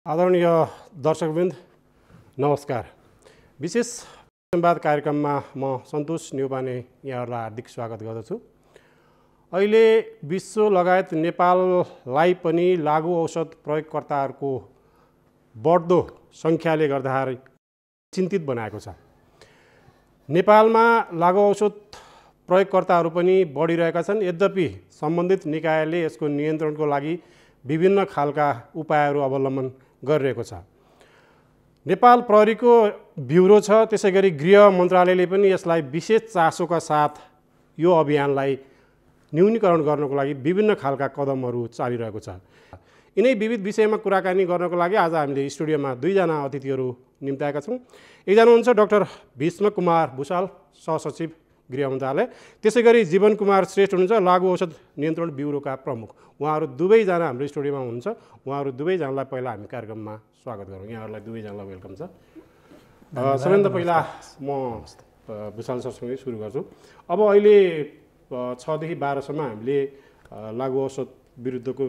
आदरणीय दर्शकवृन्द नमस्कार। विशेष संवाद कार्यक्रममा म सन्तोष न्यौपाने यहाँहरूलाई हार्दिक स्वागत गर्दछु। अहिले विश्व लगायत नेपाललाई पनि लागु औषध प्रयोगकर्ताहरूको बढ्दो सङ्ख्याले गर्दाखेरि चिन्तित बनाएको छ। नेपालमा लागु औषध प्रयोगकर्ताहरू पनि बढिरहेका छन्। यद्यपि सम्बन्धित निकायले यसको नियन्त्रणको लागि विभिन्न खालका उपायहरू अवलम्बन गरिरहेको छ। नेपाल प्रहरीको ब्युरो छ, त्यसैगरी गृह मन्त्रालयले पनि यसलाई विशेष चासोका साथ यो अभियानलाई न्यूनीकरण गर्नको लागि विभिन्न खालका कदमहरू चालिरहेको छ। यिनै विविध विषयमा कुराकानी गर्नको लागि आज हामीले स्टुडियोमा दुईजना अतिथिहरू निम्ताएका छौँ। एकजना हुनुहुन्छ डाक्टर भीष्म कुमार भुषाल, सहसचिव गृह मन्त्रालय, त्यसैगरी जीवन कुमार श्रेष्ठ हुनुहुन्छ, लागु औषध नियन्त्रण ब्युरोका प्रमुख। उहाँहरू दुवैजना हाम्रो स्टुडियोमा हुनुहुन्छ। उहाँहरू दुवैजनालाई पहिला हामी कार्यक्रममा स्वागत गरौँ। यहाँहरूलाई दुवैजनालाई वेलकम छ। सबैभन्दा पहिला म भुषाल सरसँगै सुरु गर्छु। अब अहिले 6 देखि 12 सम्म हामीले लागु औषध विरुद्धको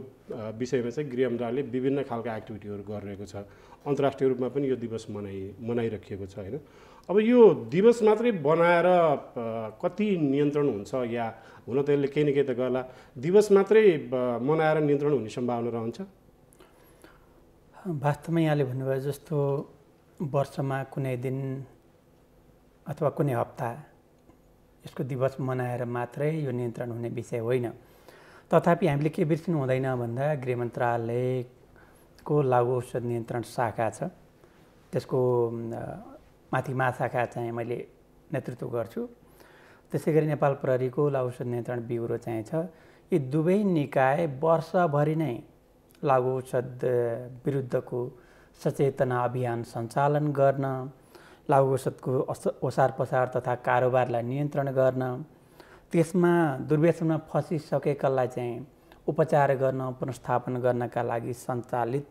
विषयमा चाहिँ गृह मन्त्रालयले विभिन्न खालका एक्टिभिटीहरू गरिरहेको छ। अन्तर्राष्ट्रिय रूपमा पनि यो दिवस मनाइराखिएको छ होइन। अब यो दिवस मात्रै बनाएर कति नियन्त्रण हुन्छ, या हुन त यसले केही न केही त गर्ला, दिवस मात्रै मनाएर नियन्त्रण हुने सम्भावना रहन्छ? वास्तवमा यहाँले भन्नुभयो जस्तो वर्षमा कुनै दिन अथवा कुनै हप्ता यसको दिवस मनाएर मात्रै यो नियन्त्रण हुने विषय होइन। तथापि हामीले के बिर्सिनु हुँदैन भन्दा गृह मन्त्रालयको लागु औषध नियन्त्रण शाखा छ, त्यसको माथि महाशाखा चाहिँ मैले नेतृत्व गर्छु। त्यसै गरी नेपाल प्रहरीको लागु औषध नियन्त्रण ब्युरो चाहिँ छ। यी दुवै निकाय वर्षभरि नै लागु औषध विरुद्धको सचेतना अभियान सञ्चालन गर्न, लागु औषधको ओसार पसार तथा कारोबारलाई नियन्त्रण गर्न, त्यसमा दुर्व्यसनमा फसिसकेकालाई चाहिँ उपचार गर्न, पुनर्स्थापन गर्नका लागि सञ्चालित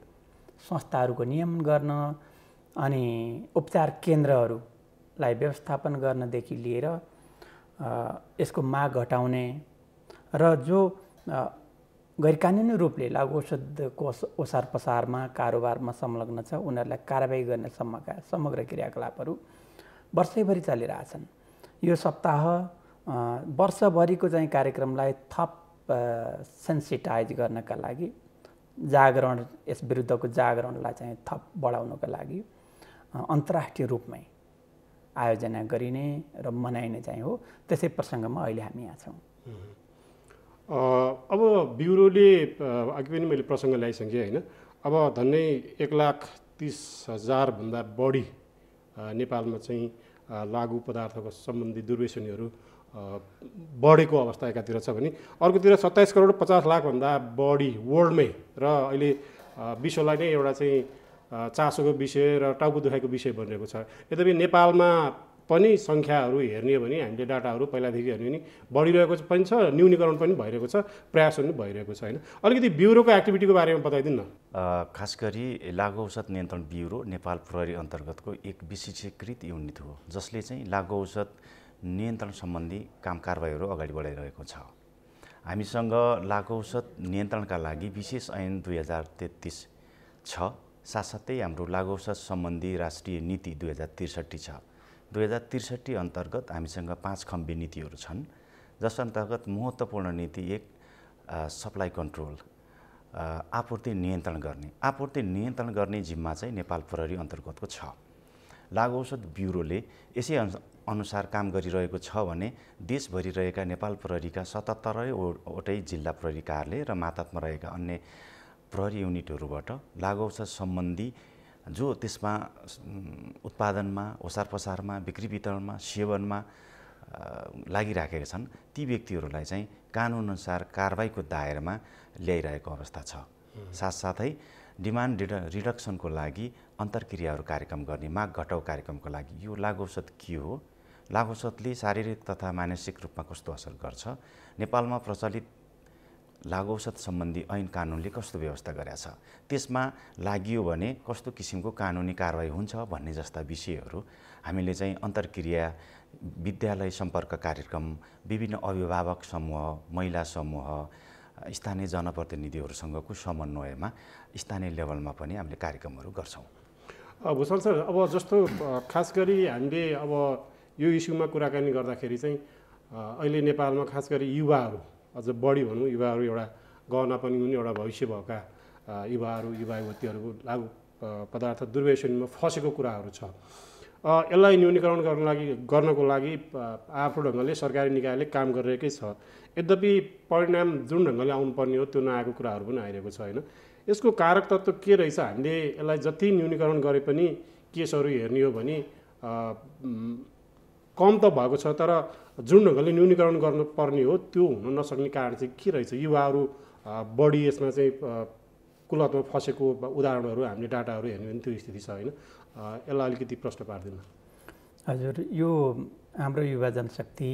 संस्थाहरूको नियमन गर्न, अनि उपचार केन्द्रहरूलाई व्यवस्थापन गर्नदेखि लिएर यसको माग घटाउने र जो गैरकानुनी रूपले लागु औषधको ओसार पसारमा कारोबारमा संलग्न छ उनीहरूलाई कारबाही गर्ने सम्मका समग्र क्रियाकलापहरू वर्षैभरि चलिरहेछन्। यो सप्ताह वर्षभरिको चाहिँ कार्यक्रमलाई थप सेन्सिटाइज गर्नका लागि, जागरण, यस विरुद्धको जागरणलाई चाहिँ थप बढाउनका लागि अन्तर्राष्ट्रिय रूपमै आयोजना गरिने र मनाइने चाहिँ हो। त्यसै प्रसङ्गमा अहिले हामी यहाँ छौँ। अब ब्युरोले अघि पनि मैले प्रसङ्ग ल्याइसकेँ होइन। अब झन्डै 1,30,000 भन्दा बढी नेपालमा चाहिँ लागु पदार्थको सम्बन्धी दुर्व्यसनीहरू बढेको अवस्था एकातिर छ भने अर्कोतिर 27,50,00,000 भन्दा बढी वर्ल्डमै, र अहिले विश्वलाई नै एउटा चाहिँ चासोको विषय र टाउको दुखाइको विषय बनिरहेको छ। यद्यपि नेपालमा पनि सङ्ख्याहरू हेर्ने हो भने हामीले डाटाहरू पहिलादेखि हेर्ने भने बढिरहेको पनि छ, न्यूनीकरण पनि भइरहेको छ, प्रयासहरू पनि भइरहेको छ होइन। अलिकति ब्युरोको एक्टिभिटीको बारेमा बताइदिनु न। खास गरी लागु औषध नियन्त्रण ब्युरो नेपाल प्रहरी अन्तर्गतको एक विशेषीकृत युनिट हो, जसले चाहिँ लागु औषध नियन्त्रण सम्बन्धी काम कारबाहीहरू अगाडि बढाइरहेको छ। हामीसँग लागु औषध नियन्त्रणका लागि विशेष ऐन 2033 छ। साथसाथै हाम्रो लागु औषध सम्बन्धी राष्ट्रिय नीति 2063 छ। 2063 अन्तर्गत हामीसँग 5 खम्बे नीतिहरू छन्, जस अन्तर्गत महत्त्वपूर्ण नीति 1 सप्लाई कन्ट्रोल, आपूर्ति नियन्त्रण गर्ने जिम्मा चाहिँ नेपाल प्रहरी अन्तर्गतको छ। लागु औषध ब्युरोले यसै अनुसार काम गरिरहेको छ भने देशभरि रहेका नेपाल प्रहरीका 77वटै जिल्ला प्रहरी कार्यालय र मातहतमा रहेका अन्य प्रहरी युनिटहरूबाट लागु औषध सम्बन्धी जो त्यसमा उत्पादनमा, ओसार पसारमा, बिक्री वितरणमा, सेवनमा लागिराखेका छन् ती व्यक्तिहरूलाई चाहिँ कानुनअनुसार कारबाहीको दायरामा ल्याइरहेको अवस्था छ। साथसाथै डिमान्ड रिडक्सनको लागि अन्तर्क्रियाहरू कार्यक्रम गर्ने, माग घटाउ कार्यक्रमको लागि यो लागु औषध के हो, लागु औषधले शारीरिक तथा मानसिक रूपमा कस्तो असर गर्छ, नेपालमा प्रचलित लागु औषध सम्बन्धी ऐन कानुनले कस्तो व्यवस्था गरेका छ, त्यसमा लागियो भने कस्तो किसिमको कानुनी कारबाही हुन्छ भन्ने जस्ता विषयहरू हामीले चाहिँ अन्तर्क्रिया, विद्यालय सम्पर्क कार्यक्रम, विभिन्न अभिभावक समूह, महिला समूह, स्थानीय जनप्रतिनिधिहरूसँगको समन्वयमा स्थानीय लेभलमा पनि हामीले कार्यक्रमहरू गर्छौँ। भूषण सर, अब जस्तो खास गरी हामीले अब यो इस्युमा कुराकानी गर्दाखेरि चाहिँ अहिले नेपालमा खास गरी युवाहरू, अझ बढी भनौँ युवाहरू, एउटा गहना पनि हुन्, एउटा भविष्य भएका युवाहरू युवा युवतीहरूको लागु पदार्थ दुर्व्यसनमा फसेको कुराहरू छ। यसलाई न्यूनीकरण गर्नको लागि आफ्नो ढङ्गले सरकारी निकायले काम गरिरहेकै छ। यद्यपि परिणाम जुन ढङ्गले आउनुपर्ने हो त्यो नआएको कुराहरू पनि आइरहेको छ होइन। यसको कारक तत्त्व के रहेछ? हामीले यसलाई जति न्यूनीकरण गरे पनि केसहरू हेर्ने हो भने कम त भएको छ, तर जुन ढङ्गले न्यूनीकरण गर्नुपर्ने हो त्यो हुन नसक्ने कारण चाहिँ के रहेछ? युवाहरू बढी यसमा चाहिँ कुलतमा फसेको उदाहरणहरू हामीले डाटाहरू हेर्ने भने त्यो स्थिति छ होइन। यसलाई अलिकति प्रश्न पार्दैन। हजुर, यो हाम्रो युवा जनशक्ति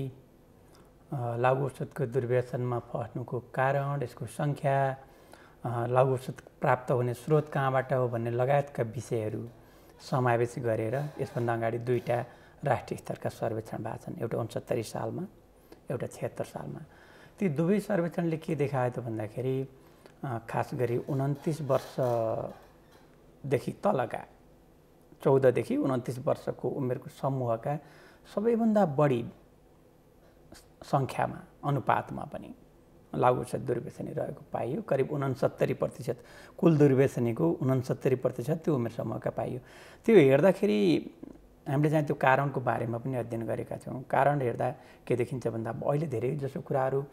लागु औषधको दुर्व्यसनमा फस्नुको कारण, यसको सङ्ख्या, लागु औषध प्राप्त हुने स्रोत कहाँबाट हो भन्ने लगायतका विषयहरू समावेश गरेर यसभन्दा अगाडि 2टा राष्ट्रिय स्तरका सर्वेक्षण भएको छन्, एउटा 69 सालमा, एउटा 76 सालमा। ती दुवै सर्वेक्षणले के देखायो त भन्दाखेरि खास गरी 29 वर्षदेखि तलका 14 देखि 29 वर्षको उमेरको समूहका सबैभन्दा बढी सङ्ख्यामा अनुपातमा पनि लागु औषध दुर्व्यसनी रहेको पाइयो। करिब 69% कुल दुर्व्यसनीको 69% त्यो उमेर समूहका पाइयो। त्यो हेर्दाखेरि हामीले चाहिँ त्यो कारणको बारेमा पनि अध्ययन गरेका छौँ। कारण हेर्दा के देखिन्छ भन्दा अहिले धेरै जसो कुराहरू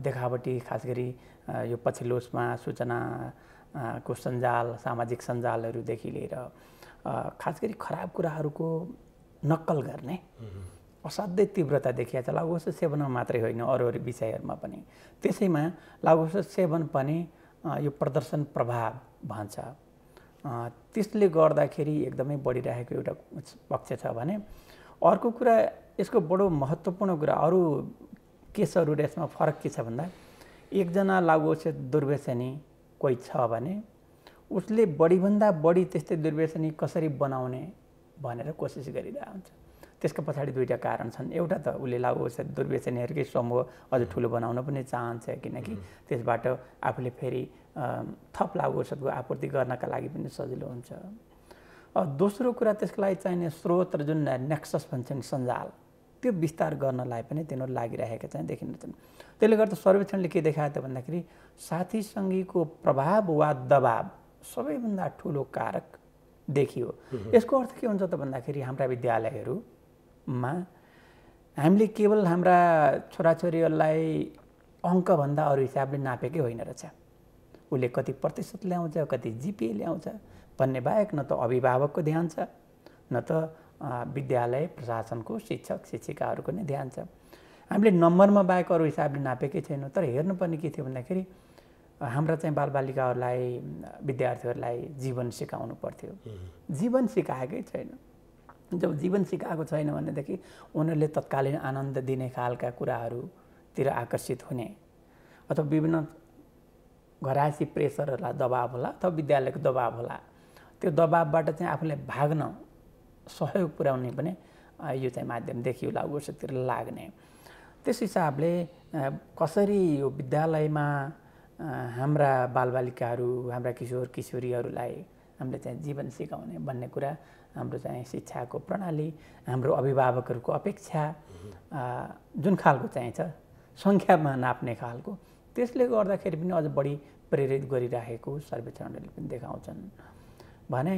देखावटी, खास गरी यो पछिल्लो उसमा सूचनाको सञ्जाल, सामाजिक सञ्जालहरूदेखि लिएर खास गरी खराब कुराहरूको नक्कल गर्ने असाध्यै तीव्रता देखिएको छ। लागु औषध सेवनमा मात्रै होइन, अरू विषयहरूमा पनि। त्यसैमा लागु औषध सेवन पनि यो प्रदर्शन प्रभाव भन्छ, त्यसले गर्दाखेरि एकदमै बढिरहेको एउटा पक्ष छ भने, अर्को कुरा यसको बडो महत्त्वपूर्ण कुरा अरू केसहरू र यसमा फरक के छ भन्दा, एकजना लागु औषध दुर्व्यसनी कोही छ भने उसले बढीभन्दा बढी त्यस्तै दुर्व्यसनी कसरी बनाउने भनेर कोसिस गरिरहेको हुन्छ। त्यसको पछाडि 2टा कारण छन्। एउटा त उसले लागु औषध दुर्व्यसनीहरूकै समूह अझ ठुलो बनाउन पनि चाहन्छ, किनकि त्यसबाट आफूले फेरि थप लागु औषधको आपूर्ति गर्नका लागि पनि सजिलो हुन्छ। दोस्रो कुरा त्यसको लागि चाहिने स्रोत र जुन नेक्सस भन्छन् सञ्जाल, त्यो विस्तार गर्नलाई पनि तिनीहरू लागिरहेका चाहिँ देखिन्छन्। त्यसले गर्दा सर्वेक्षणले के देखायो त भन्दाखेरि साथी सङ्गीको प्रभाव वा दबाव सबैभन्दा ठुलो कारक देखियो। यसको अर्थ के हुन्छ त भन्दाखेरि हाम्रा विद्यालयहरूमा हामीले केवल हाम्रा छोराछोरीहरूलाई अङ्कभन्दा अरू हिसाबले नापेकै होइन रहेछ। उसले कति प्रतिशत ल्याउँछ, कति जिपिए ल्याउँछ भन्ने बाहेक न त अभिभावकको ध्यान छ, न त विद्यालय प्रशासनको शिक्षक शिक्षिकाहरूको नै ध्यान छ। हामीले नम्बरमा बाहेक अरू हिसाबले नापेकै छैनौँ। तर हेर्नुपर्ने के थियो भन्दाखेरि हाम्रा चाहिँ बालबालिकाहरूलाई, विद्यार्थीहरूलाई जीवन सिकाउनु पर्थ्यो। जीवन सिकाएकै छैन। जब जीवन सिकाएको छैन भनेदेखि उनीहरूले तत्कालीन आनन्द दिने खालका कुराहरूतिर आकर्षित हुने, अथवा विभिन्न घरायसी प्रेसरहरूलाई दबाब होला अथवा विद्यालयको दबाब होला, त्यो दबाबबाट चाहिँ आफूले भाग्न सहयोग पुर्याउने पनि यो चाहिँ माध्यम देखियो लागु औषधतिर लाग्ने। त्यस हिसाबले कसरी यो विद्यालयमा हाम्रा बालबालिकाहरू, हाम्रा किशोर किशोरीहरूलाई हामीले चाहिँ जीवन सिकाउने भन्ने कुरा हाम्रो चाहिँ शिक्षाको प्रणाली, हाम्रो अभिभावकहरूको अपेक्षा जुन खालको चाहिन्छ सङ्ख्यामा नाप्ने खालको, त्यसले गर्दाखेरि पनि अझ बढी प्रेरित गरिरहेको सर्वेक्षणहरूले पनि देखाउँछन् भने।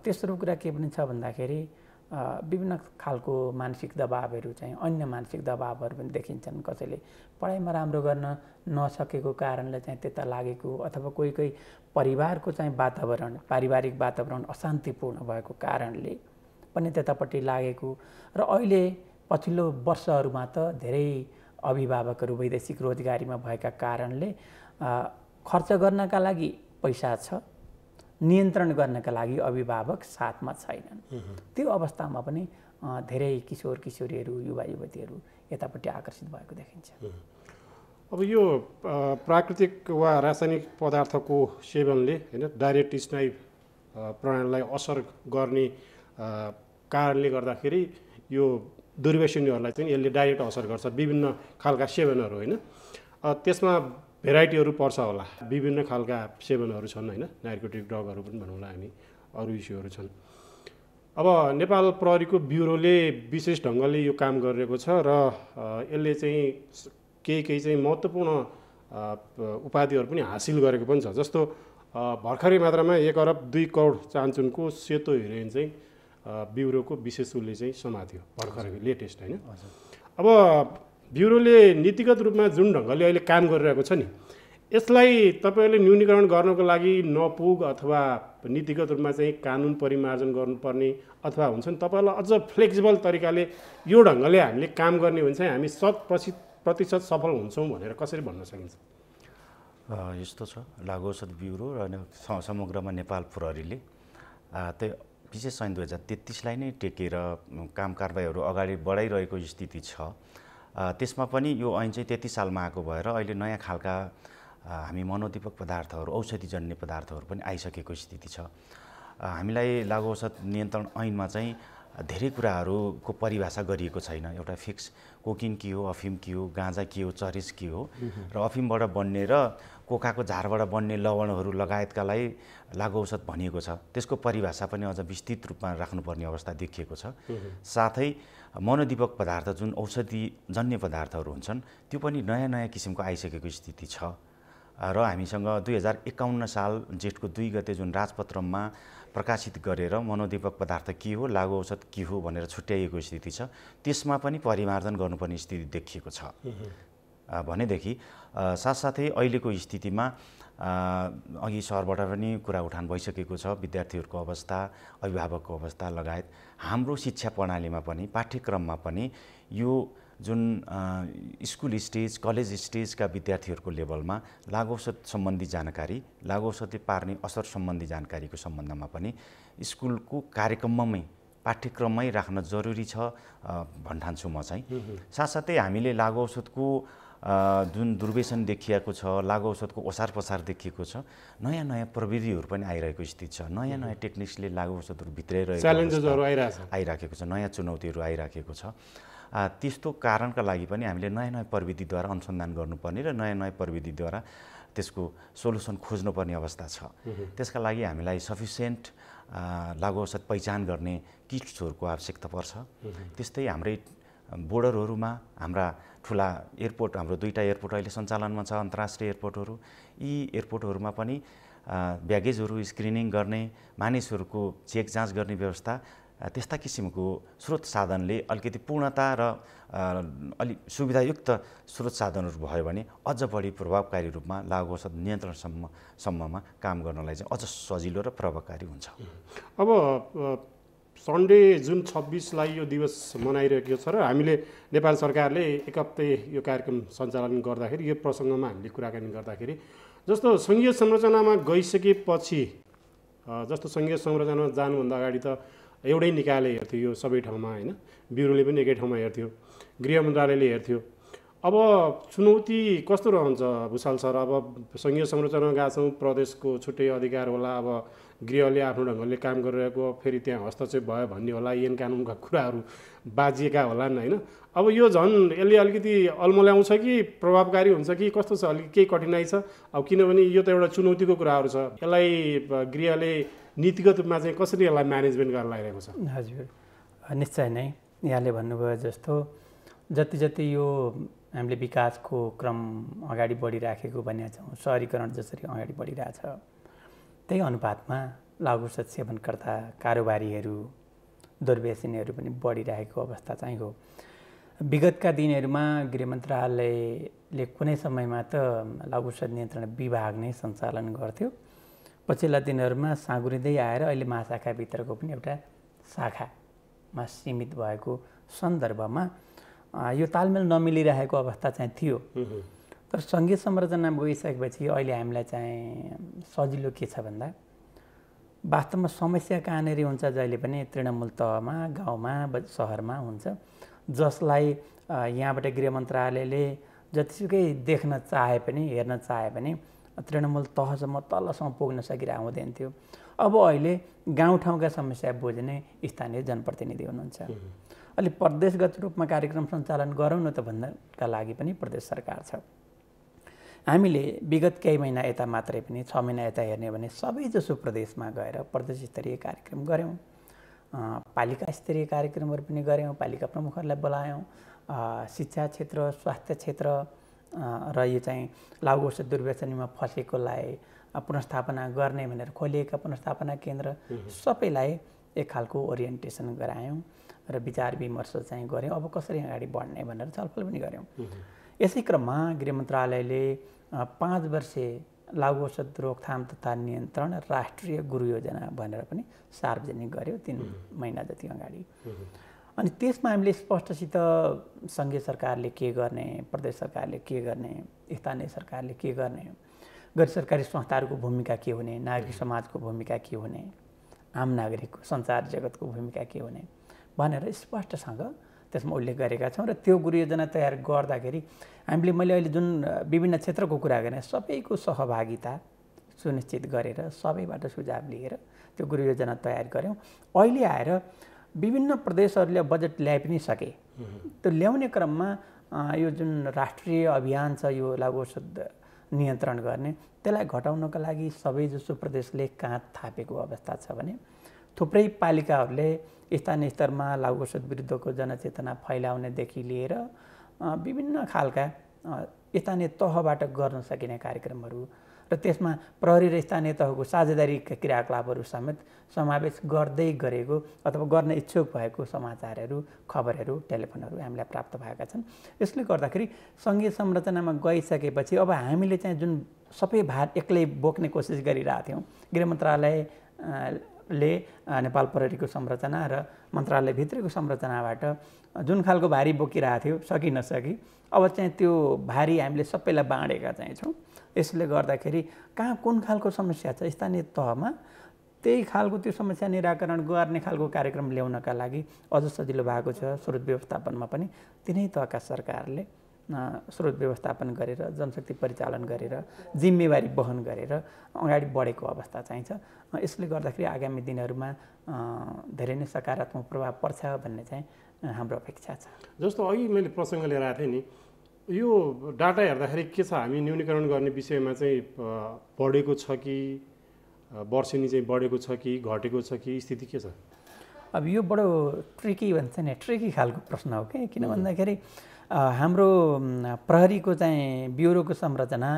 तेस्रो कुरा के पनि छ भन्दाखेरि विभिन्न खालको मानसिक दबाबहरू चाहिँ, अन्य मानसिक दबाबहरू पनि देखिन्छन्। कसैले पढाइमा राम्रो गर्न नसकेको कारणले चाहिँ त्यता लागेको, अथवा कोही कोही परिवारको चाहिँ वातावरण, पारिवारिक वातावरण अशान्तिपूर्ण भएको कारणले पनि त्यतापट्टि लागेको। र अहिले पछिल्लो वर्षहरूमा त धेरै अभिभावकहरू वैदेशिक रोजगारीमा भएका कारणले खर्च गर्नका लागि पैसा छ, नियन्त्रण गर्नका लागि अभिभावक साथमा छैनन्। त्यो अवस्थामा पनि धेरै किशोर किशोरीहरू, युवा युवतीहरू यतापट्टि आकर्षित भएको देखिन्छ। अब यो प्राकृतिक वा रासायनिक पदार्थको सेवनले होइन डाइरेक्ट स्नायु प्रणालीलाई असर गर्ने कारणले गर्दाखेरि यो दुर्व्यसनीहरूलाई चाहिँ यसले डाइरेक्ट असर गर्छ, विभिन्न खालका सेवनहरू होइन। त्यसमा भेराइटीहरू पर्छ होला, विभिन्न खालका सेवनहरू छन् होइन, नार्कोटिक ड्रगहरू पनि भनौँला हामी, अरू इस्युहरू छन्। अब नेपाल प्रहरीको ब्युरोले विशेष ढङ्गले यो काम गरिरहेको छ र यसले चाहिँ केही चाहिँ महत्त्वपूर्ण उपाधिहरू पनि हासिल गरेको पनि छ। जस्तो भर्खरै मात्रामा 1 अरब 2 करोड चान्चुनको सेतो हिरोइन चाहिँ ब्युरोको विशेष उसले चाहिँ समात्यो भर्खरै, लेटेस्ट होइन। अब ब्युरोले नीतिगत रूपमा जुन ढङ्गले अहिले काम गरिरहेको छ नि, यसलाई तपाईँहरूले न्यूनीकरण गर्नको लागि नपुग अथवा नीतिगत रूपमा चाहिँ कानुन परिमार्जन गर्नुपर्ने अथवा हुन्छ नि तपाईँहरूलाई अझ फ्लेक्सिबल तरिकाले यो ढङ्गले हामीले काम गर्ने भने चाहिँ हामी 100% सफल हुन्छौँ भनेर कसरी भन्न सकिन्छ? यस्तो छ, लागु औषध ब्युरो र समग्रमा नेपाल प्रहरीले त्यो विशेष ऐन 2033लाई नै टेकेर काम कारबाहीहरू अगाडि बढाइरहेको स्थिति छ। त्यसमा पनि यो ऐन चाहिँ 33 सालमा आएको भएर अहिले नयाँ खालका हामी मनोदीपक पदार्थहरू, औषधिजन्य पदार्थहरू पनि आइसकेको स्थिति छ। हामीलाई लागु औषध नियन्त्रण ऐनमा चाहिँ धेरै कुराहरूको परिभाषा गरिएको छैन। एउटा फिक्स कोकिन के हो, अफिम के हो, गाँजा के हो, चरिस के हो, र अफिमबाट बन्ने र कोकाको झारबाट बन्ने लवणहरू लगायतकालाई लागु औषध भनिएको छ। त्यसको परिभाषा पनि अझ विस्तृत रूपमा राख्नुपर्ने अवस्था देखिएको छ। साथै मनोदीपक पदार्थ जुन औषधिजन्य पदार्थहरू हुन्छन् त्यो पनि नयाँ नयाँ किसिमको आइसकेको स्थिति छ। र हामीसँग 2051 साल जेठको 2 गते जुन राजपत्रमा प्रकाशित गरेर मनोदीपक पदार्थ के हो, लागु औषध के हो भनेर छुट्याइएको स्थिति छ। त्यसमा पनि परिमार्जन गर्नुपर्ने स्थिति देखिएको छ। भनेदेखि साथसाथै अहिलेको स्थितिमा अघि सरबाट पनि कुरा उठान भइसकेको छ। विद्यार्थीहरूको अवस्था, अभिभावकको अवस्था लगायत हाम्रो शिक्षा प्रणालीमा पनि, पाठ्यक्रममा पनि यो जुन स्कुल स्टेज, कलेज स्टेजका विद्यार्थीहरूको लेभलमा लागु औषध सम्बन्धी जानकारी, लागु औषधले पार्ने असर सम्बन्धी जानकारीको सम्बन्धमा पनि स्कुलको कार्यक्रममै, पाठ्यक्रममै राख्न जरुरी छ भन्ठान्छु म चाहिँ। साथसाथै हामीले लागु औषधको जुन दुर्व्यसन देखिएको छ, लागु औषधको ओसार पसार देखिएको छ, नयाँ नयाँ प्रविधिहरू पनि आइरहेको स्थिति छ। नयाँ नयाँ टेक्निक्सले लागु औषधहरू भित्राइरहेको च्यालेन्जेसहरू आइराखेको छ, नयाँ चुनौतीहरू आइराखेको छ। त्यस्तो कारणका लागि पनि हामीले नयाँ नयाँ प्रविधिद्वारा अनुसन्धान गर्नुपर्ने र नयाँ नयाँ प्रविधिद्वारा त्यसको सोलुसन खोज्नुपर्ने अवस्था छ। त्यसका लागि हामीलाई सफिसियन्ट लागु औषध पहिचान गर्ने किट्सहरूको आवश्यकता पर्छ। त्यस्तै हाम्रै बोर्डरहरूमा हाम्रा ठुला एयरपोर्ट, हाम्रो 2टा एयरपोर्ट अहिले सञ्चालनमा छ, अन्तर्राष्ट्रिय एयरपोर्टहरू। यी एयरपोर्टहरूमा पनि ब्यागेजहरू स्क्रिनिङ गर्ने, मानिसहरूको चेक जाँच गर्ने व्यवस्था, त्यस्ता किसिमको स्रोत साधनले अलिकति पूर्णता र अलि सुविधायुक्त स्रोत साधनहरू भयो भने अझ बढी प्रभावकारी रूपमा लागु औषध नियन्त्रणसम्ममा काम गर्नलाई चाहिँ अझ सजिलो र प्रभावकारी हुन्छ। अब सन्डे जुन 26लाई यो दिवस मनाइरहेको छ र हामीले नेपाल सरकारले 1 हप्ते यो कार्यक्रम सञ्चालन गर्दाखेरि, यो प्रसङ्गमा हामीले कुराकानी गर्दाखेरि जस्तो सङ्घीय संरचनामा गइसकेपछि, जस्तो सङ्घीय संरचनामा जानुभन्दा अगाडि त एउटै निकायले हेर्थ्यो यो सबै ठाउँमा होइन, ब्युरोले पनि एकै ठाउँमा हेर्थ्यो, गृह मन्त्रालयले हेर्थ्यो। अब चुनौती कस्तो रहन्छ भुषाल सर? अब सङ्घीय संरचनामा गएको छौँ, प्रदेशको छुट्टै अधिकार होला, अब गृहले आफ्नो ढङ्गले काम गरिरहेको, फेरि त्यहाँ हस्तक्षेप भयो भन्ने होला, ऐन कानुनका कुराहरू बाजिएका होलान् होइन। अब यो झन् यसले अलिकति अल्मल्याउँछ कि प्रभावकारी हुन्छ कि कस्तो छ? अलिक केही कठिनाइ छ? अब किनभने यो त एउटा चुनौतीको कुराहरू छ, यसलाई गृहले नीतिगत रूपमा चाहिँ कसरी यसलाई म्यानेजमेन्ट गर्न लागिरहेको छ? हजुर, निश्चय नै यहाँले भन्नुभयो जस्तो जति जति यो हामीले विकासको क्रम अगाडि बढिराखेको भनेका छौँ, सहरीकरण जसरी अगाडि बढिरहेछ, त्यही अनुपातमा लागु औषध सेवनकर्ता, कारोबारीहरू, दुर्व्यसनीहरू पनि बढिरहेको अवस्था चाहिँ हो। विगतका दिनहरूमा गृह मन्त्रालयले कुनै समयमा त लागु औषध नियन्त्रण विभाग नै सञ्चालन गर्थ्यो। पछिल्ला दिनहरूमा साँगुरिँदै आएर अहिले महाशाखाभित्रको पनि एउटा शाखामा सीमित भएको सन्दर्भमा यो तालमेल नमिलिरहेको अवस्था चाहिँ थियो। तर सङ्घीय संरचनामा गइसकेपछि अहिले हामीलाई चाहिँ सजिलो के छ भन्दा, वास्तवमा समस्या कहाँनिर हुन्छ जहिले पनि तृणमूल तहमा, गाउँमा, सहरमा हुन्छ, जसलाई यहाँबाट गृह मन्त्रालयले जतिसुकै देख्न चाहे पनि, हेर्न चाहे पनि तृणमूल तहसम्म तलसम्म पुग्न सकिरहेको हुँदैन थियो। अब अहिले गाउँठाउँका समस्या बुझ्ने स्थानीय जनप्रतिनिधि हुनुहुन्छ। अलि प्रदेशगत रूपमा कार्यक्रम सञ्चालन गरौँ न त भन्नका लागि पनि प्रदेश सरकार छ। हामीले विगत केही महिना यता मात्रै पनि 6 महिना यता हेर्ने भने सबैजसो प्रदेशमा गएर प्रदेश स्तरीय कार्यक्रम गऱ्यौँ, पालिका स्तरीय कार्यक्रमहरू पनि गऱ्यौँ, पालिका प्रमुखहरूलाई बोलायौँ, शिक्षा क्षेत्र, स्वास्थ्य क्षेत्र र यो चाहिँ लागु औषध दुर्व्यसनीमा फँसेकोलाई पुनर्स्थापना गर्ने भनेर खोलिएका पुनर्स्थापना केन्द्र सबैलाई एक खालको ओरिएन्टेसन गरायौँ र विचार विमर्श चाहिँ गऱ्यौँ। अब कसरी अगाडि बढ्ने भनेर छलफल पनि गऱ्यौँ। यसै क्रममा गृह मन्त्रालयले 5 वर्षे लागु औषध रोकथाम तथा नियन्त्रण राष्ट्रिय गुरु योजना भनेर पनि सार्वजनिक गर्यो 3 महिना जति अगाडि। अनि त्यसमा हामीले स्पष्टसित सङ्घीय सरकारले के गर्ने, प्रदेश सरकारले के गर्ने, स्थानीय सरकारले के गर्ने, गैर सरकारी संस्थाहरूको भूमिका के हुने, नागरिक समाजको भूमिका के हुने, आम नागरिकको सञ्चार जगतको भूमिका के हुने भनेर स्पष्टसँग त्यसमा उल्लेख गरेका छौँ। र त्यो गुरु योजना तयार गर्दाखेरि हामीले मैले अहिले जुन विभिन्न क्षेत्रको कुरा गरेँ सबैको सहभागिता सुनिश्चित गरेर सबैबाट सुझाव लिएर त्यो गुरु योजना तयार गऱ्यौँ। अहिले आएर विभिन्न प्रदेशहरूले बजेट ल्याइ पनि सके। त्यो ल्याउने क्रममा यो जुन राष्ट्रिय अभियान छ यो लागु औषध नियन्त्रण गर्ने त्यसलाई घटाउनको लागि सबैजसो प्रदेशले काँध थापेको अवस्था छ भने थुप्रै पालिकाहरूले स्थानीय स्तरमा लागु औषध विरुद्धको जनचेतना फैलाउनेदेखि लिएर विभिन्न खालका स्थानीय तहबाट गर्न सकिने कार्यक्रमहरू र त्यसमा प्रहरी र स्थानीय तहको साझेदारी क्रियाकलापहरू समेत समावेश गर्दै गरेको अथवा गर्न इच्छुक भएको समाचारहरू, खबरहरू, टेलिफोनहरू हामीलाई प्राप्त भएका छन्। यसले गर्दाखेरि सङ्घीय संरचनामा गइसकेपछि अब हामीले चाहिँ जुन सबै भार एक्लै बोक्ने कोसिस गरिरहेका थियौँ, गृह मन्त्रालयले नेपाल प्रहरीको संरचना र मन्त्रालयभित्रको संरचनाबाट जुन खालको भारी बोकिरहेको थियो सकि नसकी अब चाहिँ त्यो भारी हामीले सबैलाई बाँडेका चाहिँ छौँ। यसले गर्दाखेरि कहाँ कुन खालको समस्या छ स्थानीय तहमा त्यही खालको त्यो समस्या निराकरण गर्ने खालको कार्यक्रम ल्याउनका लागि अझ सजिलो भएको छ। स्रोत व्यवस्थापनमा पनि तिनै तहका सरकारले स्रोत व्यवस्थापन गरेर जनशक्ति परिचालन गरेर जिम्मेवारी वहन गरेर अगाडि बढेको अवस्था चाहिँ छ। यसले गर्दाखेरि आगामी दिनहरूमा धेरै नै सकारात्मक प्रभाव पर्छ भन्ने चाहिँ हाम्रो अपेक्षा छ। जस्तो अघि मैले प्रसङ्ग लिएर आएको थिएँ नि, यो डाटा हेर्दाखेरि के छ, हामी न्यूनीकरण गर्ने विषयमा चाहिँ बढेको छ कि वर्षेनी चाहिँ बढेको छ कि घटेको छ कि स्थिति के छ? अब यो बडो ट्रिकी भन्छ नि, ट्रिकी खालको प्रश्न हो कि किन भन्दाखेरि हाम्रो प्रहरीको चाहिँ ब्युरोको संरचना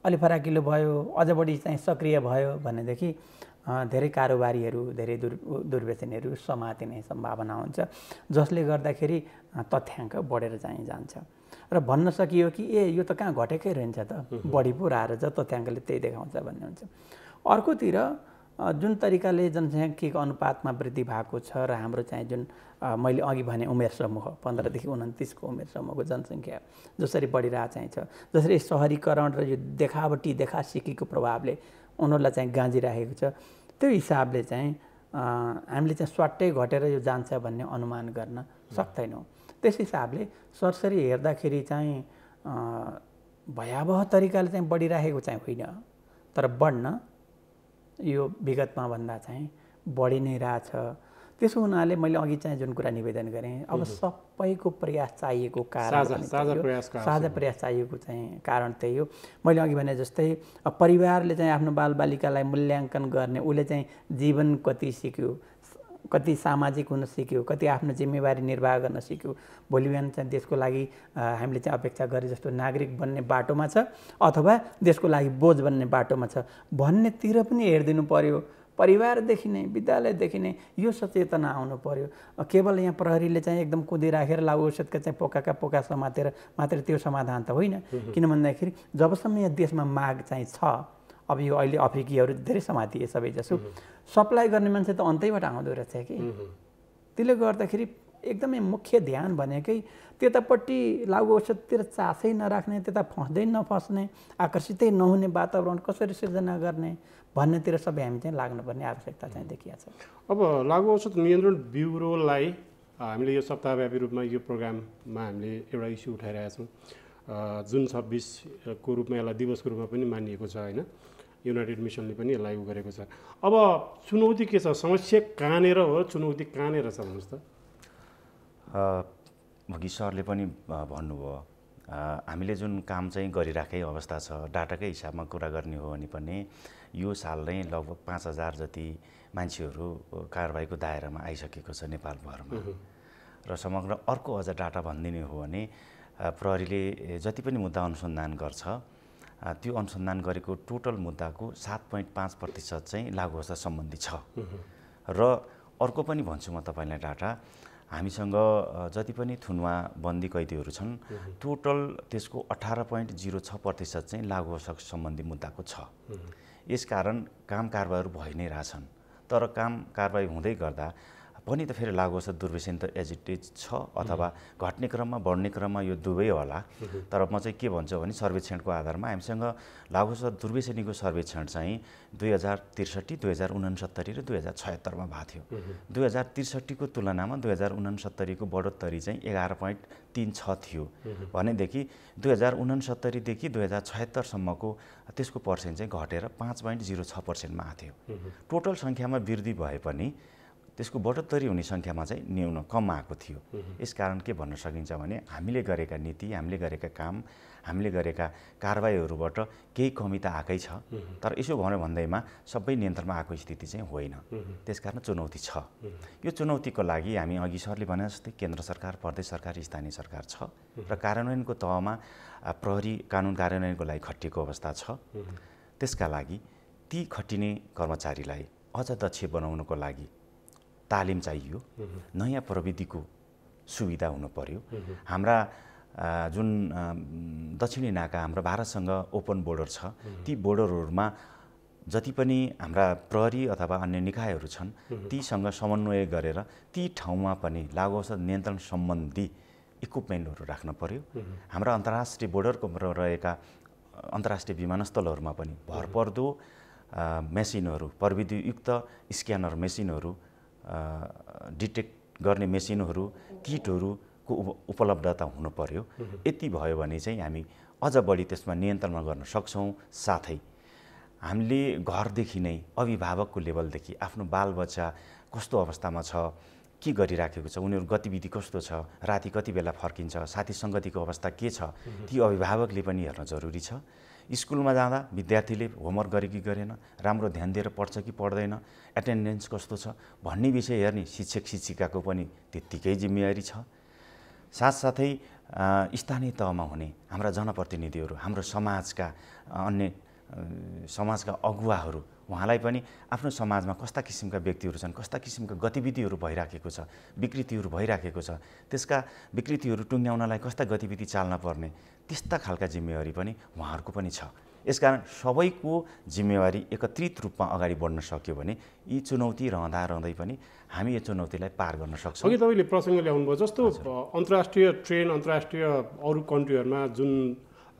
अलि फराकिलो भयो, अझ बढी चाहिँ सक्रिय भयो भनेदेखि धेरै कारोबारीहरू, धेरै दुर्व्यसनीहरू समातिने सम्भावना हुन्छ, जसले गर्दाखेरि तथ्याङ्क बढेर चाहिँ जान्छ र भन्न सकियो कि यो त कहाँ घटेकै रहन्छ त, बढी पो आएर छ, तथ्याङ्कले त्यही देखाउँछ भन्ने हुन्छ। अर्कोतिर जुन तरिकाले जनसङ्ख्याको अनुपातमा वृद्धि भएको छ र हाम्रो चाहिँ जुन मैले अघि भने उमेर समूह 15 देखि 29 को उमेर समूहको जनसङ्ख्या जसरी बढिरहेको चाहिँ छ, जसरी सहरीकरण र यो देखासिकीको प्रभावले उनीहरूलाई चाहिँ गाँजिरहेको छ, त्यो हिसाबले चाहिँ हामीले चाहिँ स्वाट्टै घटेर यो जान्छ भन्ने अनुमान गर्न सक्दैनौँ। त्यस हिसाबले सरसरी हेर्दाखेरि चाहिँ भयावह तरिकाले चाहिँ बढिरहेको चाहिँ होइन, तर बढ्न यो विगतमा भन्दा चाहिँ बढी नै रहेछ। त्यसो हुनाले मैले अघि चाहिँ जुन कुरा निवेदन गरेँ, अब सबैको प्रयास चाहिएको कारण साझा प्रयास चाहिएको चाहिँ कारण त्यही हो। मैले अघि भने जस्तै परिवारले चाहिँ आफ्नो बालबालिकालाई मूल्याङ्कन गर्ने, उसले चाहिँ जीवन कति सिक्यो, कति सामाजिक हुन सिक्यो, कति आफ्नो जिम्मेवारी निर्वाह गर्न सिक्यो, भोलि बिहान चाहिँ देशको लागि हामीले चाहिँ अपेक्षा गरे जस्तो नागरिक बन्ने बाटोमा छ अथवा देशको लागि बोझ बन्ने बाटोमा छ भन्नेतिर पनि हेरिदिनु पर्यो। परिवारदेखि नै, विद्यालयदेखि नै यो सचेतना आउनु पर्यो। केवल यहाँ प्रहरीले चाहिँ एकदम कुदिराखेर लागु औषधका चाहिँ पोका समातेर मात्र त्यो समाधान त होइन। किन भन्दाखेरि जबसम्म यहाँ देशमा माग चाहिँ छ, अब यो अहिले अफ्रिकीहरू धेरै समातिए सबैजसो, सप्लाई गर्ने मान्छे त अन्तैबाट आउँदो रहेछ कि। त्यसले गर्दाखेरि एकदमै मुख्य ध्यान भनेकै त्यतापट्टि लागु औषधतिर चासै नराख्ने, त्यता फस्दै नफस्ने, आकर्षितै नहुने वातावरण कसरी सिर्जना गर्ने भन्नेतिर सबै हामी चाहिँ लाग्नुपर्ने आवश्यकता चाहिँ देखिया छ। अब लागु औषध नियन्त्रण ब्युरोलाई हामीले यो सप्ताहव्यापी रूपमा यो प्रोग्राममा हामीले एउटा इस्यु उठाइरहेका छौँ। जुन 26 को रूपमा यसलाई दिवसको रूपमा पनि मानिएको छ होइन, युनाइटेड मिसनले पनि यसलाई उ गरेको छ। अब चुनौती के छ, समस्या कहाँनिर हो, चुनौती कहाँनिर छ भन्नुहोस् त। अघि सरले पनि भन्नुभयो हामीले जुन काम चाहिँ गरिराखेकै अवस्था छ, डाटाकै हिसाबमा कुरा गर्ने हो भने पनि यो साल नै लगभग 5000 जति मान्छेहरू कारबाहीको दायरामा आइसकेको छ नेपालभरमा। र समग्र अर्को अझ डाटा भनिदिने हो भने प्रहरीले जति पनि मुद्दा अनुसन्धान गर्छ त्यो अनुसन्धान गरेको टोटल मुद्दाको 7.5% चाहिँ लागु अवस्था सम्बन्धी छ। र अर्को पनि भन्छु म तपाईँलाई डाटा, हामीसँग जति पनि थुनुवा बन्दी कैदीहरू छन् टोटल त्यसको 18.06% चाहिँ लागु अवस्था सम्बन्धी मुद्दाको छ। यसकारण काम कारबाहीहरू भइ नै रहेछन्, तर काम कारबाही हुँदै गर्दा पनि त फेरि लागु अवस्था दुर्व्यसन त एज इट इज छ, अथवा घट्ने क्रममा बढ्ने क्रममा यो दुवै होला। तर म चाहिँ के भन्छु भने सर्वेक्षणको आधारमा हामीसँग लागु अवस्था दुर्व्यसनीको सर्वेक्षण चाहिँ 2063, 2069 र 2076 मा भएको थियो। 2063 को तुलनामा 2069 को बढोत्तरी चाहिँ 11.36 थियो भनेदेखि 2069 देखि 2076 सम्मको त्यसको पर्सेन्ट चाहिँ घटेर 5.06% मा आएको थियो। टोटल सङ्ख्यामा वृद्धि भए पनि त्यसको बढोत्तरी हुने सङ्ख्यामा चाहिँ न्यून कम आएको थियो। यसकारण के भन्न सकिन्छ भने हामीले गरेका नीति, हामीले गरेका काम, हामीले गरेका कारबाहीहरूबाट केही कमी त आएकै छ, तर यसो भन्दैमा सबै नियन्त्रणमा आएको स्थिति चाहिँ होइन। त्यसकारण चुनौती छ। यो चुनौतीको लागि हामी अघि सरले भने जस्तै केन्द्र सरकार, प्रदेश सरकार, स्थानीय सरकार छ र कार्यान्वयनको तहमा प्रहरी कानुन कार्यान्वयनको लागि खटिएको अवस्था छ। त्यसका लागि ती खटिने कर्मचारीलाई अझ दक्ष बनाउनको लागि तालिम चाहियो, नयाँ प्रविधिको सुविधा हुनु पर्यो। हाम्रा जुन दक्षिणी नाका हाम्रो भारतसँग ओपन बोर्डर छ, ती बोर्डरहरूमा जति पनि हाम्रा प्रहरी अथवा अन्य निकायहरू छन् तीसँग समन्वय गरेर ती ठाउँमा पनि लागु अवस्था नियन्त्रण सम्बन्धी इक्विपमेन्टहरू राख्न पर्यो। हाम्रा अन्तर्राष्ट्रिय बोर्डरको रहेका अन्तर्राष्ट्रिय विमानस्थलहरूमा पनि भरपर्दो मेसिनहरू, प्रविधियुक्त स्क्यानर मेसिनहरू, डिटेक्ट गर्ने मेसिनहरू, किटहरूको उपलब्धता हुनु पर्यो। यति भयो भने चाहिँ हामी अझ बढी त्यसमा नियन्त्रणमा गर्न सक्छौँ। साथै हामीले घरदेखि नै अभिभावकको लेभलदेखि आफ्नो बालबच्चा कस्तो अवस्थामा छ, के गरिराखेको छ, उनीहरू गतिविधि कस्तो छ, राति कति बेला फर्किन्छ, साथी सङ्गतिको अवस्था के छ, ती अभिभावकले पनि हेर्न जरुरी छ। स्कुलमा जाँदा विद्यार्थीले होमवर्क गरे कि गरेन, राम्रो ध्यान दिएर पढ्छ कि पढ्दैन, एटेन्डेन्स कस्तो छ भन्ने विषय हेर्ने शिक्षक शिक्षिकाको पनि त्यत्तिकै जिम्मेवारी छ। साथसाथै स्थानीय तहमा हुने हाम्रा जनप्रतिनिधिहरू, हाम्रो समाजका अन्य समाजका अगुवाहरू, उहाँलाई पनि आफ्नो समाजमा कस्ता किसिमका व्यक्तिहरू छन्, कस्ता किसिमका गतिविधिहरू भइराखेको छ, विकृतिहरू भइराखेको छ, त्यसका विकृतिहरू टुङ्ग्याउनलाई कस्ता गतिविधि चाल्न पर्ने, त्यस्ता खालका जिम्मेवारी पनि उहाँहरूको पनि छ। यसकारण सबैको जिम्मेवारी एकत्रित रूपमा अगाडि बढ्न सक्यो भने यी चुनौती रहँदै पनि हामी यो चुनौतीलाई पार गर्न सक्छौँ। अघि तपाईँले प्रसङ्ग ल्याउनुभयो जस्तो अन्तर्राष्ट्रिय ट्रेन, अन्तर्राष्ट्रिय अरू कन्ट्रीहरूमा जुन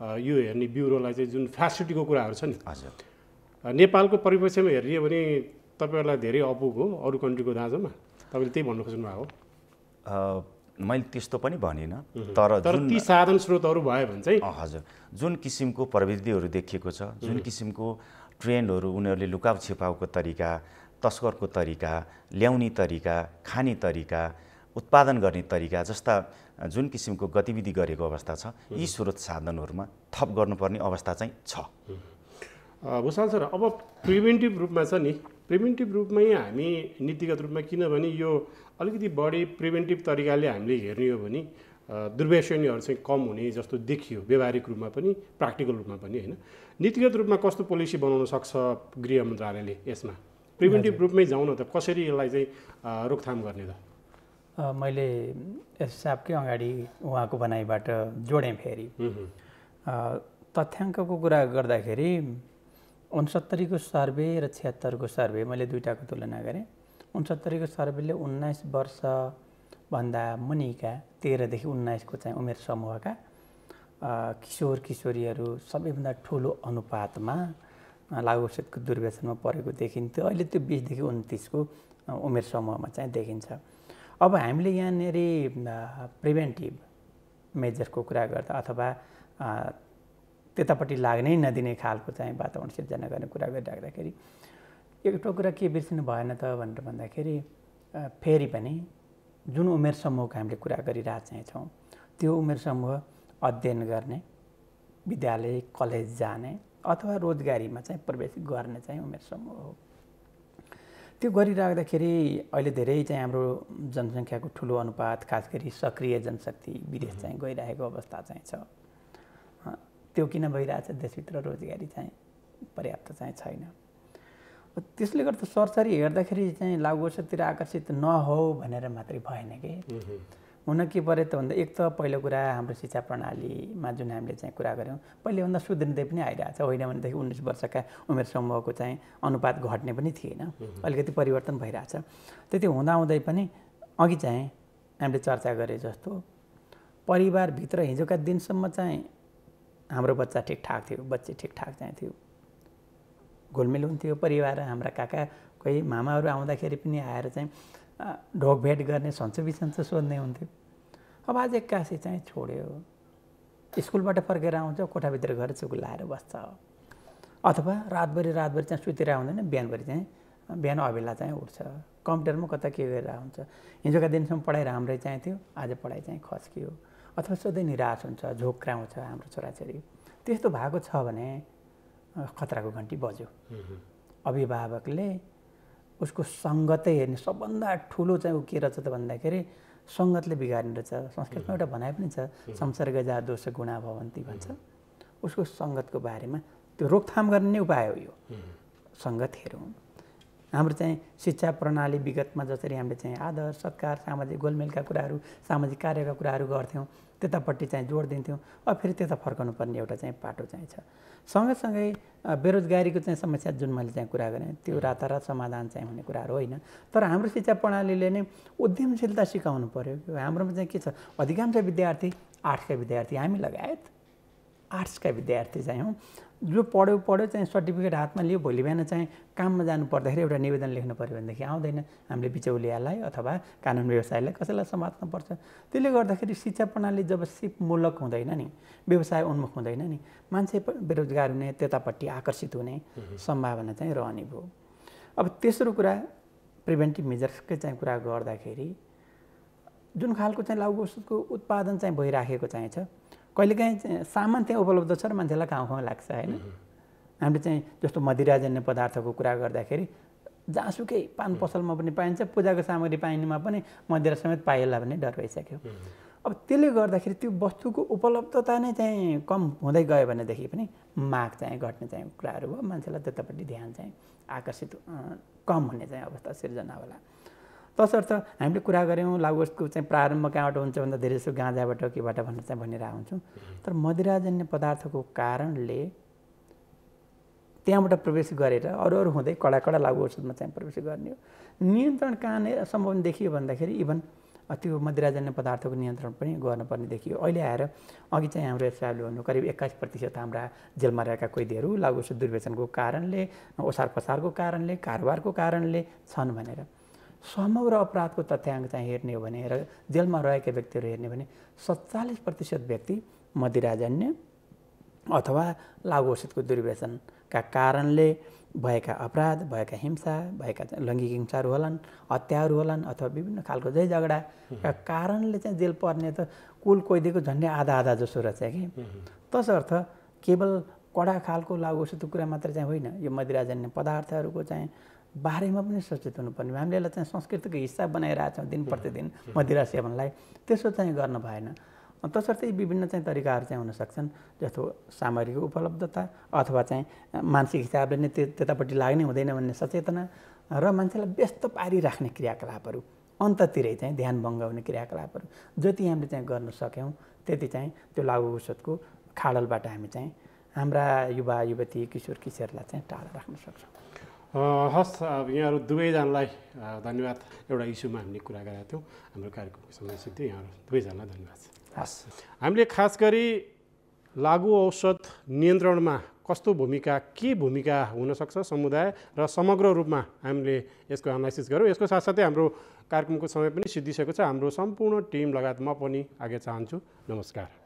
यो हेर्ने ब्युरोलाई चाहिँ जुन फ्यासिलिटीको कुराहरू छ नि, हजुर, नेपालको परिप्रेक्ष्यमा हेरियो भने तपाईँहरूलाई धेरै अपुग हो अरू कन्ट्रीको दाँजोमा, तपाईँले त्यही भन्नु खोज्नु भएको हो? मैले त्यस्तो पनि भनिनँ, तर ती साधन स्रोतहरू भयो भने चाहिँ हजुर जुन किसिमको प्रविधिहरू देखिएको छ, जुन किसिमको ट्रेन्डहरू, उनीहरूले लुकाउ छिपाउको तरिका, तस्करको तरिका, ल्याउने तरिका, खाने तरिका, उत्पादन गर्ने तरिका जस्ता जुन किसिमको गतिविधि गरेको अवस्था छ, यी स्रोत साधनहरूमा थप गर्नुपर्ने अवस्था चाहिँ छ। भूषाल सर, अब प्रिभेन्टिभ रूपमा छ नि, प्रिभेन्टिभ रूपमै हामी नीतिगत रूपमा, किनभने यो अलिकति बढी प्रिभेन्टिभ तरिकाले हामीले हेर्ने हो भने दुर्व्यसनीहरू चाहिँ कम हुने जस्तो देखियो, व्यावहारिक रूपमा पनि प्र्याक्टिकल रूपमा पनि, होइन? नीतिगत रूपमा कस्तो पोलिसी बनाउन सक्छ गृह मन्त्रालयले यसमा? प्रिभेन्टिभ रूपमै जाउँ न त, कसरी यसलाई चाहिँ रोकथाम गर्ने त? मैले यस हिसाबकै अगाडि उहाँको भनाइबाट जोडेँ। फेरि तथ्याङ्कको कुरा गर्दाखेरि 69 को सर्वे र 76 को सर्वे, मैले दुईटाको तुलना गरेँ। 69 को सर्वेले 19 वर्षभन्दा मुनिका 13 देखि 19 को चाहिँ उमेर समूहका किशोर किशोरीहरू सबैभन्दा ठुलो अनुपातमा लागु औषधको दुर्व्यसनमा परेको देखिन्थ्यो। अहिले त्यो 20 देखि 29 को उमेर समूहमा चाहिँ देखिन्छ। अब हामीले यहाँनिर प्रिभेन्टिभ मेजरको कुरा गर्दा अथवा त्यतापट्टि लाग्नै नदिने खालको चाहिँ वातावरण सिर्जना गर्ने कुरा गरिराख्दाखेरि एउटा कुरा के बिर्सिनु भएन त भनेर भन्दाखेरि फेरि पनि जुन उमेर समूहको हामीले कुरा गरिरहेको चाहिँ छौँ त्यो उमेर समूह अध्ययन गर्ने, विद्यालय कलेज जाने अथवा रोजगारीमा चाहिँ प्रवेश गर्ने चाहिँ उमेर समूह हो। त्यो गरिराख्दाखेरि अहिले धेरै चाहिँ हाम्रो जनसङ्ख्याको ठुलो अनुपात, खास गरी सक्रिय जनशक्ति विदेश चाहिँ गइरहेको अवस्था चाहिँ छ। त्यो किन भइरहेछ? देशभित्र रोजगारी चाहिँ पर्याप्त चाहिँ छैन। त्यसले गर्दा सरसरी हेर्दाखेरि चाहिँ लागु औषधतिर आकर्षित नहो भनेर मात्रै भएन कि। हुन के पऱ्यो त भन्दा एक त पहिलो कुरा हाम्रो शिक्षा प्रणालीमा जुन हामीले चाहिँ कुरा गऱ्यौँ पहिलेभन्दा सुध्रिँदै पनि आइरहेछ। होइन भनेदेखि 19 वर्षका उमेर समूहको चाहिँ अनुपात घट्ने पनि थिएन, अलिकति परिवर्तन भइरहेछ। त्यति हुँदाहुँदै पनि अघि चाहिँ हामीले चर्चा गरे जस्तो परिवारभित्र हिजोका दिनसम्म चाहिँ हाम्रो बच्चा ठिकठाक थियो, बच्ची ठिकठाक चाहिँ थियो, घुलमिल हुन्थ्यो परिवार। हाम्रा काका कोही मामाहरू आउँदाखेरि पनि आएर चाहिँ ढोकभेट गर्ने, सन्चो बिसन्चो सोध्ने हुन्थ्यो। अब आज एक्कासी चाहिँ छोड्यो, स्कुलबाट फर्केर आउँछ, कोठाभित्र गएर चुकुलाएर बस्छ, अथवा रातभरि चाहिँ सुतेर आउँदैन, बिहान अबेला चाहिँ उठ्छ, कम्प्युटरमा कता के गरेर हुन्छ। हिजोका दिनसम्म पढाइ राम्रै चाहिँ थियो, आज पढाइ चाहिँ खस्कियो, अथवा सधैँ निराश हुन्छ, झोक्राउँछ हाम्रो छोराछोरी। त्यस्तो भएको छ भने खतराको घन्टी बज्यो। अभिभावकले उसको सङ्गतै हेर्ने, सबभन्दा ठुलो चाहिँ ऊ के रहेछ त भन्दाखेरि सङ्गतले बिगार्ने रहेछ। संस्कृतमा एउटा भनाइ पनि छ, संसर्ग जा दोष गुणा भवन्ती भन्छ। उसको सङ्गतको बारेमा त्यो रोकथाम गर्ने उपाय हो यो, सङ्गत हेरौँ। हाम्रो चाहिँ शिक्षा प्रणाली विगतमा जसरी हामीले चाहिँ आदर सत्कार, सामाजिक गोलमेलका कुराहरू, सामाजिक कार्यका कुराहरू गर्थ्यौँ, त्यतापट्टि चाहिँ जोड दिन्थ्यौँ। अब फेरि त्यता फर्काउनु पर्ने एउटा चाहिँ पाटो चाहिँ छ। सँगसँगै बेरोजगारीको चाहिँ समस्या जुन मैले चाहिँ कुरा गरेँ त्यो रातारात समाधान चाहिँ हुने कुराहरू होइन। तर हाम्रो शिक्षा प्रणालीले नै उद्यमशीलता सिकाउनु पर्यो। हाम्रोमा चाहिँ के छ, अधिकांश विद्यार्थी आर्ट्सका विद्यार्थी, हामी लगायत आर्ट्सका विद्यार्थी चाहिँ हौँ, जो पढ्यो चाहिँ सर्टिफिकेट हातमा लियो, भोलि बिहान चाहिँ काममा जानु पर्दाखेरि एउटा निवेदन लेख्नु पऱ्यो भनेदेखि आउँदैन। हामीले बिचौलियालाई अथवा कानुन व्यवसायलाई कसैलाई समात्न पर्छ। त्यसले गर्दाखेरि शिक्षा प्रणाली जब सिपमूलक हुँदैन नि, व्यवसाय उन्मुख हुँदैन नि, मान्छे बेरोजगार हुने, त्यतापट्टि आकर्षित हुने सम्भावना चाहिँ रहने भयो। अब तेस्रो कुरा प्रिभेन्टिभ मेजर्सकै चाहिँ कुरा गर्दाखेरि जुन खालको चाहिँ लागु औषधको उत्पादन चाहिँ भइराखेको चाहिँ छ, कहिलेकाहीँ सामान त्यहाँ उपलब्ध छ र मान्छेलाई खाउँ लाग्छ होइन। हामीले चाहिँ जस्तो मदिराजन्य पदार्थको कुरा गर्दाखेरि जहाँसुकै पान पसलमा पनि पाइन्छ, पूजाको सामग्री पाइनेमा पनि मदिरा समेत पाइएला भन्ने डर भइसक्यो। अब त्यसले गर्दाखेरि त्यो वस्तुको उपलब्धता नै चाहिँ कम हुँदै गयो भनेदेखि पनि माग चाहिँ घट्ने चाहिँ कुराहरू भयो, मान्छेलाई त्यतापट्टि ध्यान चाहिँ आकर्षित कम हुने चाहिँ अवस्था सिर्जना होला। तसर्थ हामीले कुरा गऱ्यौँ लागु औषधको चाहिँ प्रारम्भ कहाँबाट हुन्छ भन्दा धेरै जस्तो गाँजाबाट केबाट भनेर चाहिँ भनिरहेको हुन्छौँ। तर मदिराजन्य पदार्थको कारणले त्यहाँबाट प्रवेश गरेर अरू हुँदै कडा लागु औषधमा चाहिँ प्रवेश गर्ने हो। नियन्त्रण कहाँ सम्भव देखियो भन्दाखेरि इभन त्यो मदिराजन्य पदार्थको नियन्त्रण पनि गर्नुपर्ने देखियो। अहिले आएर अघि चाहिँ हाम्रो एसआईले भन्नु करिब 21% हाम्रा जेलमा रहेका कैदीहरू लागु औषध दुर्व्यसनको कारणले, ओसार पसारको कारणले, कारोबारको कारणले छन् भनेर। समग्र अपराधको तथ्याङ्क चाहिँ हेर्ने हो भने र जेलमा रहेका व्यक्तिहरू हेर्ने भने 47% व्यक्ति मदिराजन्य अथवा लागु औषधको दुर्व्यसनका कारणले भएका अपराध, भएका हिंसा, भएका लैङ्गिक हिंसाहरू होलान्, हत्याहरू होलान्, अथवा विभिन्न खालको झगडाका कारणले चाहिँ जेल पर्ने त कुल कैदीको झन्डै आधा जसो रहेछ कि। तसर्थ केवल कडा खालको लागु औषधको कुरा मात्र चाहिँ होइन, यो मदिराजन्य पदार्थहरूको चाहिँ बारेमा पनि सचेत हुनुपर्ने। हामीले यसलाई चाहिँ संस्कृतिको हिस्सा बनाइरहेछौँ दिन प्रतिदिन मदिरा सेवनलाई, त्यसो चाहिँ गर्न भएन। तसर्थ यी विभिन्न चाहिँ तरिकाहरू चाहिँ हुनसक्छन्, जस्तो सामग्रीको उपलब्धता अथवा चाहिँ मानसिक हिसाबले नै त्यतापट्टि लाग्ने हुँदैन भन्ने सचेतना र मान्छेलाई व्यस्त पारिराख्ने क्रियाकलापहरू, अन्ततिरै चाहिँ ध्यान भङ्ग हुने क्रियाकलापहरू जति हामीले चाहिँ गर्न सक्यौँ त्यति चाहिँ त्यो लागु औषधको खाडलबाट हामी चाहिँ हाम्रा युवा युवती किशोर किशोरलाई चाहिँ टाढा राख्न सक्छौँ। हस्, यहाँहरू दुवैजनालाई धन्यवाद। एउटा इस्युमा हामीले कुरा गरेका थियौँ, हाम्रो कार्यक्रमको समय सिद्धि। यहाँहरू दुवैजनालाई धन्यवाद। हस्, हामीले खास गरी लागु औषध नियन्त्रणमा कस्तो भूमिका, के भूमिका हुनसक्छ समुदाय र समग्र रूपमा हामीले यसको एनालाइसिस गऱ्यौँ। यसको साथसाथै हाम्रो कार्यक्रमको समय पनि सिद्धिसकेको छ। हाम्रो सम्पूर्ण टिम लगायत म पनि आगे चाहन्छु। नमस्कार।